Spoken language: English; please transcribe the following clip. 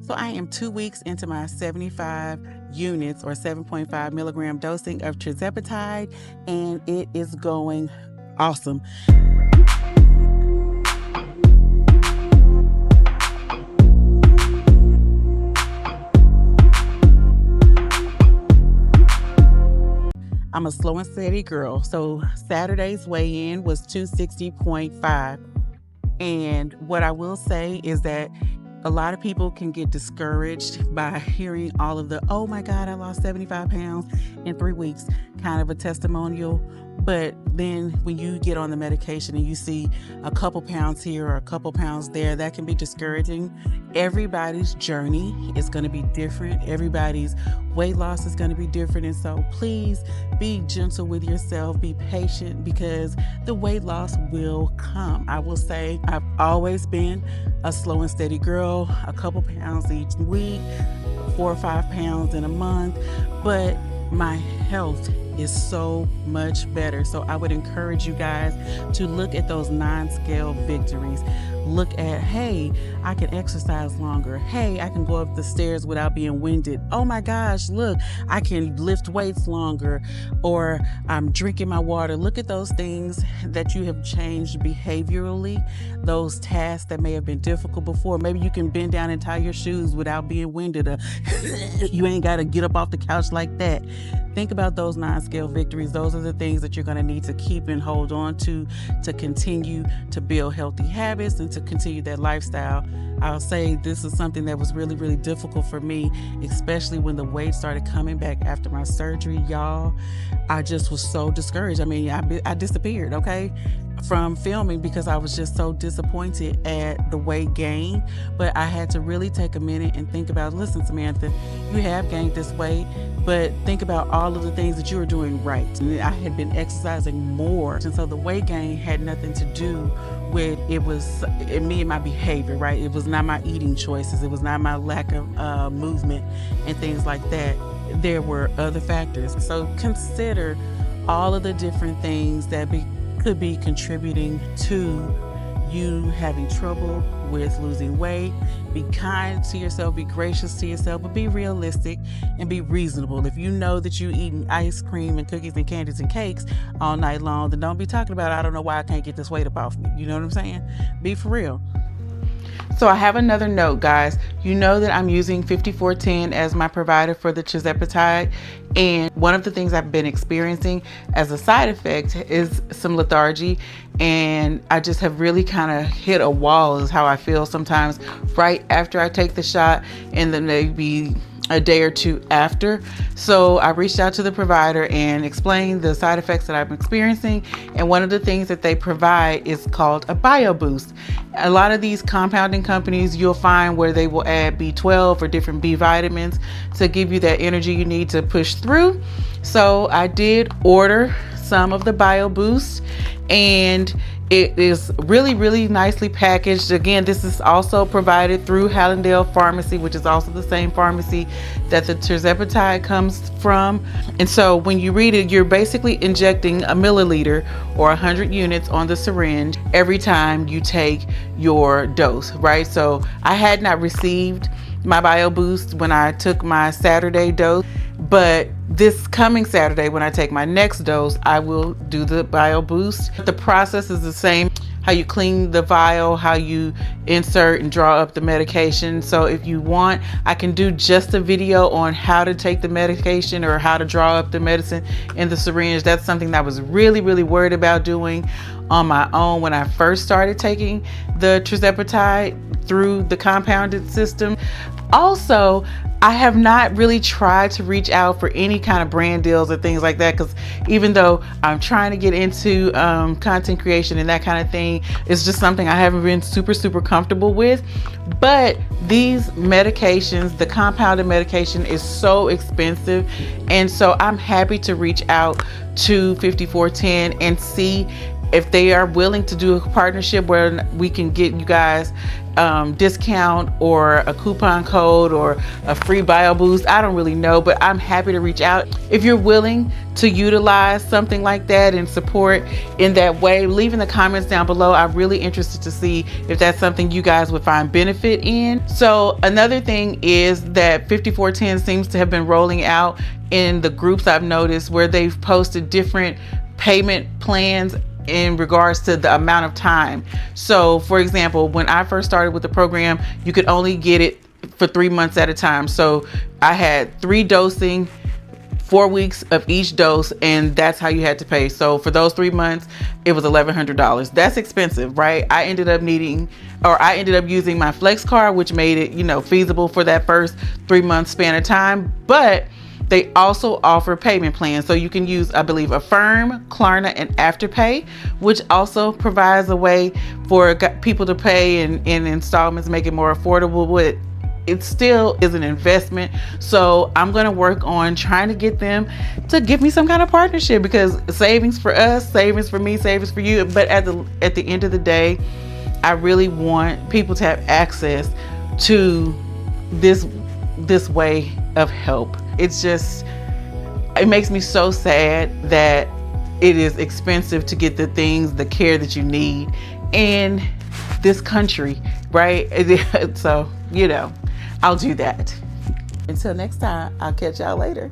So I am 2 weeks into my 75 units or 7.5 milligram dosing of Tirzepatide, and it is going awesome. I'm a slow and steady girl. So Saturday's weigh-in was 260.5. And what I will say is that a lot of people can get discouraged by hearing all of the, oh my God, I lost 75 pounds in 3 weeks, kind of a testimonial. But then when you get on the medication and you see a couple pounds here or a couple pounds there, that can be discouraging. Everybody's journey is going to be different. Everybody's weight loss is going to be different. And so please be gentle with yourself, be patient, because the weight loss will come. I will say I've always been a slow and steady girl, a couple pounds each week, 4 or 5 pounds in a month, but my health is so much better. So I would encourage you guys to look at those non-scale victories. Look at, hey, I can exercise longer. Hey, I can go up the stairs without being winded. Oh my gosh, look, I can lift weights longer, or I'm drinking my water. Look at those things that you have changed behaviorally, those tasks that may have been difficult before. Maybe you can bend down and tie your shoes without being winded. You ain't got to get up off the couch like that. Think about those non-scale victories. Those are the things that you're going to need to keep and hold on to continue to build healthy habits and to continue that lifestyle. I'll say this is something that was really, really difficult for me, especially when the weight started coming back after my surgery, y'all. I just was so discouraged. I mean, I disappeared, okay, from filming because I was just so disappointed at the weight gain. But I had to really take a minute and think about, listen, Samantha, you have gained this weight, but think about all of the things that you were doing right. And I had been exercising more. And so the weight gain had nothing to do with me and my behavior, right? It was not my eating choices. It was not my lack of movement and things like that. There were other factors. So consider all of the different things that could be contributing to you having trouble with losing weight. Be kind to yourself, be gracious to yourself, but be realistic and be reasonable. If you know that you're eating ice cream and cookies and candies and cakes all night long, then don't be talking about, I don't know why I can't get this weight up off me. You know what I'm saying? Be for real. So I have another note, guys. You know that I'm using 5410 as my provider for the Tirzepatide, and one of the things I've been experiencing as a side effect is some lethargy, and I just have really kind of hit a wall is how I feel sometimes right after I take the shot, and then maybe a day or two after. So I reached out to the provider and explained the side effects that I'm experiencing. And one of the things that they provide is called a bio boost. A lot of these compounding companies you'll find where they will add B12 or different B vitamins to give you that energy you need to push through. So I did order some of the bio boost, and it is really, really nicely packaged. Again, this is also provided through Hallandale Pharmacy, which is also the same pharmacy that the Tirzepatide comes from. And so when you read it, you're basically injecting a milliliter or 100 units on the syringe every time you take your dose, right? So I had not received my bio boost when I took my Saturday dose, but this coming Saturday, when I take my next dose, I will do the bio boost. The process is the same. How you clean the vial, how you insert and draw up the medication. So if you want, I can do just a video on how to take the medication or how to draw up the medicine in the syringe. That's something that I was really, really worried about doing on my own when I first started taking the Tirzepatide through the compounded system. Also, I have not really tried to reach out for any kind of brand deals or things like that, because even though I'm trying to get into content creation and that kind of thing, it's just something I haven't been super comfortable with. But these medications, the compounded medication, is so expensive, and so I'm happy to reach out to 5410 and see if they are willing to do a partnership where we can get you guys discount or a coupon code or a free bio boost, I don't really know, but I'm happy to reach out. If you're willing to utilize something like that and support in that way, leave in the comments down below. I'm really interested to see if that's something you guys would find benefit in. So another thing is that 5410 seems to have been rolling out in the groups I've noticed, where they've posted different payment plans in regards to the amount of time. So for example, when I first started with the program, you could only get it for 3 months at a time. So I had 3 dosing, 4 weeks of each dose, and that's how you had to pay. So for those 3 months, it was $1,100. That's expensive, right? I ended up using my Flex card, which made it, feasible for that first 3 month span of time. But they also offer payment plans. So you can use, I believe, Affirm, Klarna, and Afterpay, which also provides a way for people to pay in installments, make it more affordable, but it still is an investment. So I'm going to work on trying to get them to give me some kind of partnership, because savings for us, savings for me, savings for you. But at the end of the day, I really want people to have access to this way of help. It makes me so sad that it is expensive to get the care that you need in this country, right? So, I'll do that. Until next time, I'll catch y'all later.